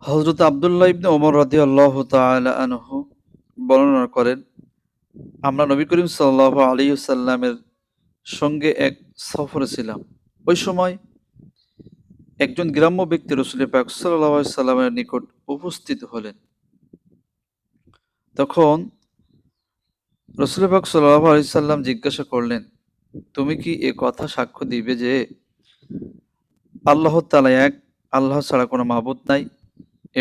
হযরত আব্দুল্লাহ ইবনে ওমর রাদিয়াল্লাহু তাআলা আনহু বর্ণনা করেন, আমরা নবী করিম সাল্লাল্লাহু আলাইহি ওয়াসাল্লামের সঙ্গে এক সফরে ছিলাম। ওই সময় একজন গ্রাম্য ব্যক্তি রাসূল পাক সাল্লাল্লাহু আলাইহি সাল্লামের নিকট উপস্থিত হলেন। তখন রাসূল পাক সাল্লাল্লাহু আলাইহি সাল্লাম জিজ্ঞাসা করলেন, তুমি কি এ কথা সাক্ষ্য দিবে যে আল্লাহ তাআলা এক, আল্লাহ ছাড়া কোনো মাবুদ নাই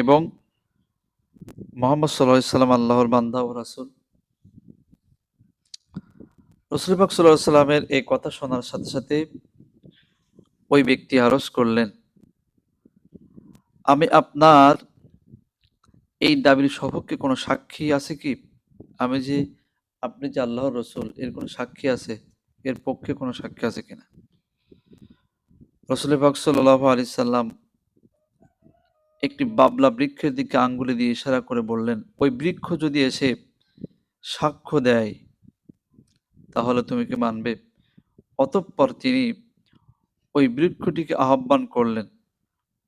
এবং মুহাম্মদ সাল্লাল্লাহু আলাইহি সাল্লাম আল্লাহর বান্দা ও রাসূল? রাসূল পাক সাল্লাল্লাহু আলাইহি সাল্লামের এই কথা শোনার সাথে সাথে ওই ব্যক্তি আরজ করলেন, আমি আপনার এই দাবির সপক্ষে কোনো সাক্ষী আছে কি? আমি যে আপনি যে আল্লাহর রসুল, এর কোনো সাক্ষী আছে? এর পক্ষে কোনো সাক্ষী আছে কিনা? রাসূল পাক সাল্লাল্লাহু আলাইহি সাল্লাম একটি বাবলা বৃক্ষের দিকে আঙ্গুলি দিয়ে ইশারা করে বললেন, ওই বৃক্ষ যদি এসে সাক্ষ্য দেয় তাহলে তুমি কি মানবে? অতঃপর তিনি ওই বৃক্ষটিকে আহ্বান করলেন।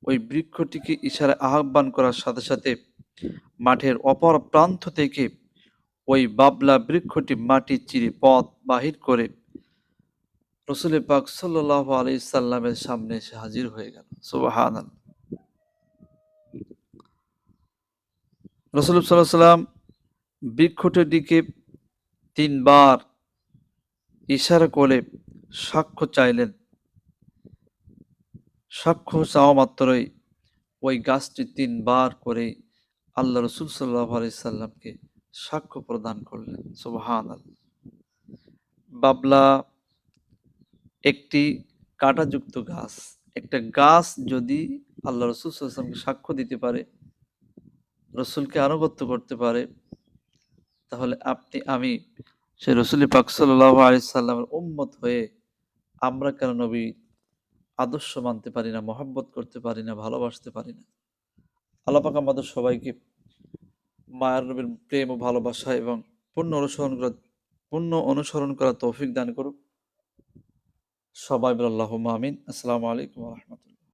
ওই বৃক্ষটিকে ইশারায় আহ্বান করার সাথে সাথে মাঠের অপর প্রান্ত থেকে ওই বাবলা বৃক্ষটি মাটি চিরে পথ বাহির করে রসুল পাক সাল্লাল্লাহু আলাইহি সাল্লামের সামনে এসে হাজির হয়ে গেল। সুবহানাল্লাহ। রাসূল সাল্লাল্লাহু আলাইহি সাল্লাম বৃক্ষটির দিকে তিনবার ইশারা করে সাক্ষ্য চাইলেন। সাক্ষ্য চাওয়া মাত্রই ওই গাছটি তিনবার করে আল্লাহ রসুল সাল্লাল্লাহু আলাইহি সাল্লামকে সাক্ষ্য প্রদান করলেন। সুবহানাল্লাহ। বাবলা একটি কাঁটাযুক্ত গাছ। একটা গাছ যদি আল্লাহ রসুল সাল্লাল্লাহু আলাইহি সাল্লামকে সাক্ষ্য দিতে পারে, রসুলকে আনুগত্য করতে পারে, তাহলে আপনি আমি সেই রসুল পাক সাল্লাল্লাহু আলাইহি সাল্লামের উম্মত হয়ে আমরা কেন নবী আদর্শ মানতে পারি না, মহব্বত করতে পারি না, ভালোবাসতে পারি না? আল্লাহ পাক আমাদের সবাইকে মায়ার নবীর প্রেম ও ভালোবাসা এবং পূর্ণ অনুসরণ করার তৌফিক দান করুক। সবাই বলে আল্লাহুম্মা আমিন। আসসালামু আলাইকুম ওয়া রাহমাতুল্লাহ।